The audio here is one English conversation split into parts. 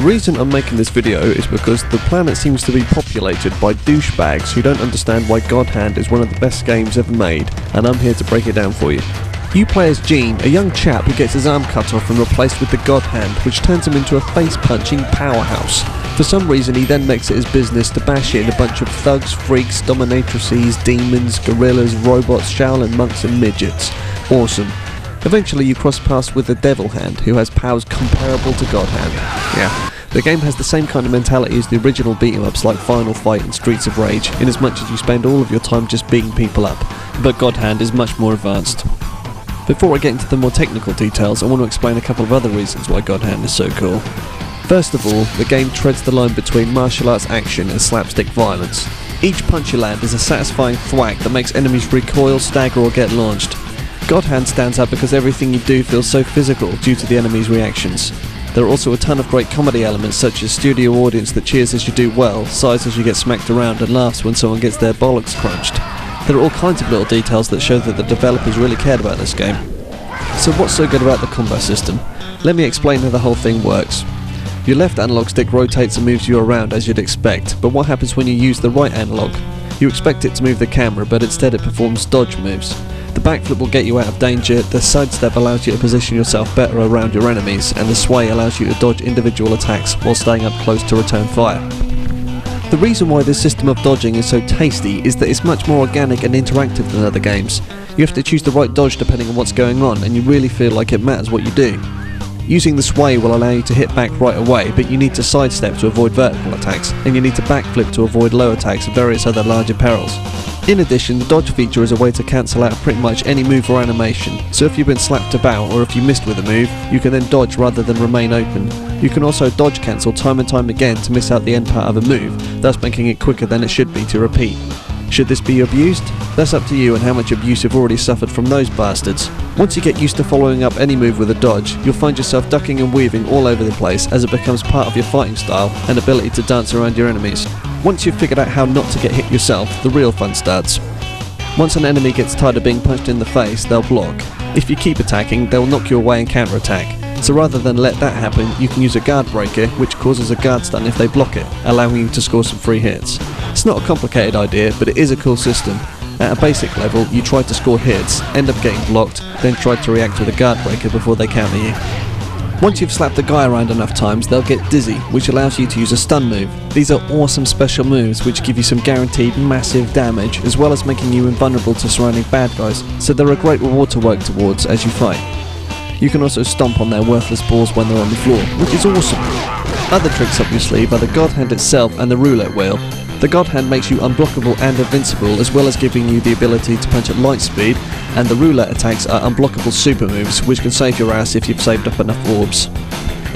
reason I'm making this video is because the planet seems to be populated by douchebags who don't understand why God Hand is one of the best games ever made, and I'm here to break it down for you. You play as Gene, a young chap who gets his arm cut off and replaced with the God Hand, which turns him into a face-punching powerhouse. For some reason he then makes it his business to bash in a bunch of thugs, freaks, dominatrices, demons, gorillas, robots, Shaolin monks and midgets. Awesome. Eventually you cross paths with the Devil Hand, who has powers comparable to God Hand. Yeah, the game has the same kind of mentality as the original beat-em-ups like Final Fight and Streets of Rage, in as much as you spend all of your time just beating people up, but God Hand is much more advanced. Before I get into the more technical details, I want to explain a couple of other reasons why God Hand is so cool. First of all, the game treads the line between martial arts action and slapstick violence. Each punch you land is a satisfying thwack that makes enemies recoil, stagger or get launched. God Hand stands out because everything you do feels so physical due to the enemy's reactions. There are also a ton of great comedy elements such as studio audience that cheers as you do well, sighs as you get smacked around and laughs when someone gets their bollocks crunched. There are all kinds of little details that show that the developers really cared about this game. So what's so good about the combat system? Let me explain how the whole thing works. Your left analog stick rotates and moves you around as you'd expect, but what happens when you use the right analog? You expect it to move the camera, but instead it performs dodge moves. The backflip will get you out of danger, the sidestep allows you to position yourself better around your enemies, and the sway allows you to dodge individual attacks while staying up close to return fire. The reason why this system of dodging is so tasty is that it's much more organic and interactive than other games. You have to choose the right dodge depending on what's going on, and you really feel like it matters what you do. Using the sway will allow you to hit back right away, but you need to sidestep to avoid vertical attacks, and you need to backflip to avoid low attacks and various other larger perils. In addition, the dodge feature is a way to cancel out pretty much any move or animation, so if you've been slapped about or if you missed with a move, you can then dodge rather than remain open. You can also dodge cancel time and time again to miss out the end part of a move, thus making it quicker than it should be to repeat. Should this be abused? That's up to you and how much abuse you've already suffered from those bastards. Once you get used to following up any move with a dodge, you'll find yourself ducking and weaving all over the place as it becomes part of your fighting style and ability to dance around your enemies. Once you've figured out how not to get hit yourself, the real fun starts. Once an enemy gets tired of being punched in the face, they'll block. If you keep attacking, they'll knock you away and counter-attack. So rather than let that happen, you can use a guard breaker, which causes a guard stun if they block it, allowing you to score some free hits. It's not a complicated idea, but it is a cool system. At a basic level, you try to score hits, end up getting blocked, then try to react with a guard breaker before they counter you. Once you've slapped a guy around enough times, they'll get dizzy, which allows you to use a stun move. These are awesome special moves which give you some guaranteed massive damage, as well as making you invulnerable to surrounding bad guys, so they're a great reward to work towards as you fight. You can also stomp on their worthless balls when they're on the floor, which is awesome. Other tricks up your sleeve are the God Hand itself and the roulette wheel. The God Hand makes you unblockable and invincible, as well as giving you the ability to punch at light speed, and the roulette attacks are unblockable super moves, which can save your ass if you've saved up enough orbs.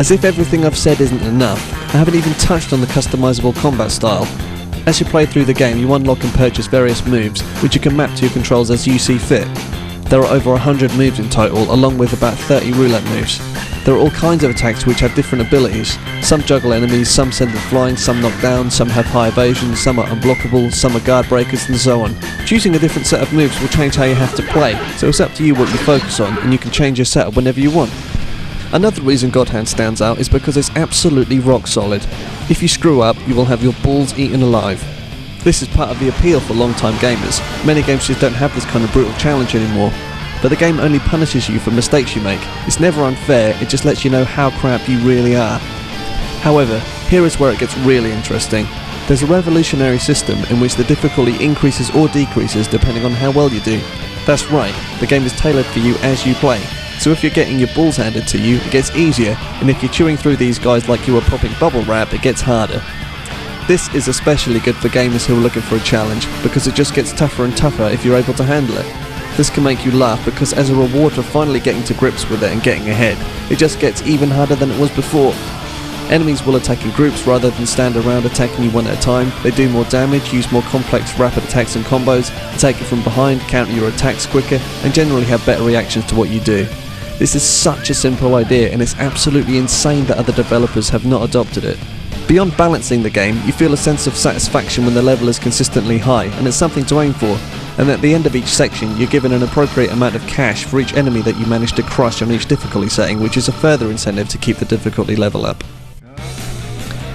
As if everything I've said isn't enough, I haven't even touched on the customizable combat style. As you play through the game, you unlock and purchase various moves, which you can map to your controls as you see fit. There are over 100 moves in total, along with about 30 roulette moves. There are all kinds of attacks which have different abilities. Some juggle enemies, some send them flying, some knock down, some have high evasion, some are unblockable, some are guard breakers and so on. Choosing a different set of moves will change how you have to play, so it's up to you what you focus on, and you can change your setup whenever you want. Another reason God Hand stands out is because it's absolutely rock solid. If you screw up, you will have your balls eaten alive. This is part of the appeal for long-time gamers. Many games just don't have this kind of brutal challenge anymore. But the game only punishes you for mistakes you make. It's never unfair, it just lets you know how crap you really are. However, here is where it gets really interesting. There's a revolutionary system in which the difficulty increases or decreases depending on how well you do. That's right, the game is tailored for you as you play. So if you're getting your balls handed to you, it gets easier, and if you're chewing through these guys like you were popping bubble wrap, it gets harder. This is especially good for gamers who are looking for a challenge, because it just gets tougher and tougher if you're able to handle it. This can make you laugh because as a reward for finally getting to grips with it and getting ahead, it just gets even harder than it was before. Enemies will attack in groups rather than stand around attacking you one at a time. They do more damage, use more complex rapid attacks and combos, attack you from behind, counter your attacks quicker, and generally have better reactions to what you do. This is such a simple idea, and it's absolutely insane that other developers have not adopted it. Beyond balancing the game, you feel a sense of satisfaction when the level is consistently high, and it's something to aim for. And at the end of each section, you're given an appropriate amount of cash for each enemy that you manage to crush on each difficulty setting, which is a further incentive to keep the difficulty level up.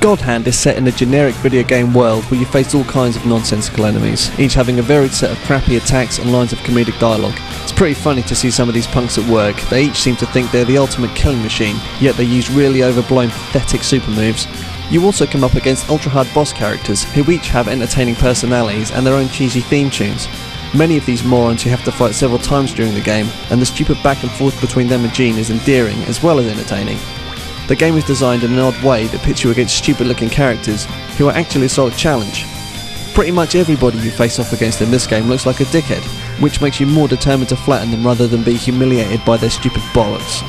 God Hand is set in a generic video game world where you face all kinds of nonsensical enemies, each having a varied set of crappy attacks and lines of comedic dialogue. It's pretty funny to see some of these punks at work. They each seem to think they're the ultimate killing machine, yet they use really overblown pathetic super moves. You also come up against ultra-hard boss characters, who each have entertaining personalities and their own cheesy theme tunes. Many of these morons you have to fight several times during the game, and the stupid back and forth between them and Gene is endearing as well as entertaining. The game is designed in an odd way that pits you against stupid looking characters who are actually a solid challenge. Pretty much everybody you face off against in this game looks like a dickhead, which makes you more determined to flatten them rather than be humiliated by their stupid bollocks.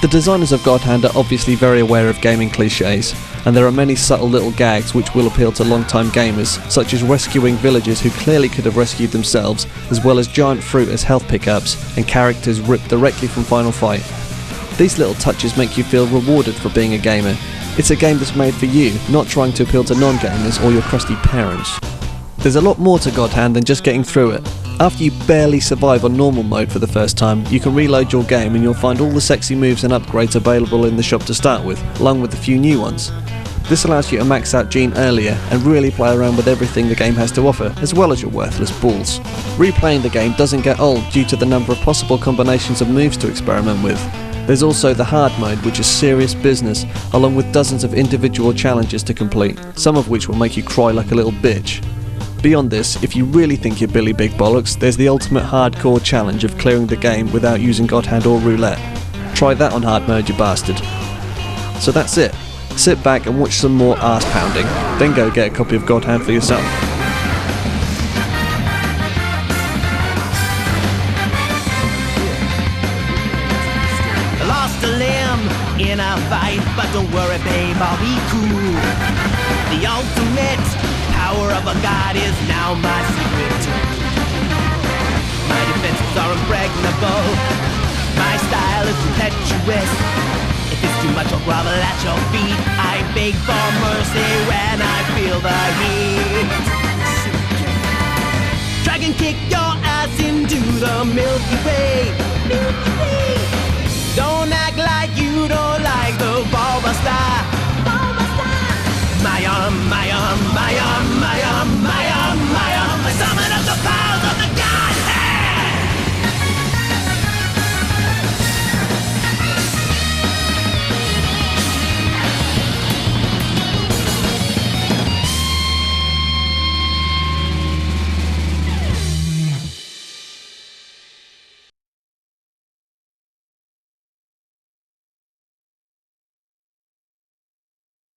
The designers of God Hand are obviously very aware of gaming cliches, and there are many subtle little gags which will appeal to long-time gamers, such as rescuing villagers who clearly could have rescued themselves, as well as giant fruit as health pickups and characters ripped directly from Final Fight. These little touches make you feel rewarded for being a gamer. It's a game that's made for you, not trying to appeal to non-gamers or your crusty parents. There's a lot more to God Hand than just getting through it. After you barely survive on normal mode for the first time, you can reload your game and you'll find all the sexy moves and upgrades available in the shop to start with, along with a few new ones. This allows you to max out Gene earlier and really play around with everything the game has to offer, as well as your worthless balls. Replaying the game doesn't get old due to the number of possible combinations of moves to experiment with. There's also the hard mode, which is serious business, along with dozens of individual challenges to complete, some of which will make you cry like a little bitch. Beyond this, if you really think you're Billy Big Bollocks, there's the ultimate hardcore challenge of clearing the game without using God Hand or roulette. Try that on hard mode, you bastard. So that's it. Sit back and watch some more arse pounding, then go get a copy of God Hand for yourself. Lost a limb in a fight, but don't worry babe, I'll be cool. The ultimate power of a god is now my secret. My defenses are impregnable, my style is impetuous. If it's too much I'll grovel at your feet, I beg for mercy when I feel the heat.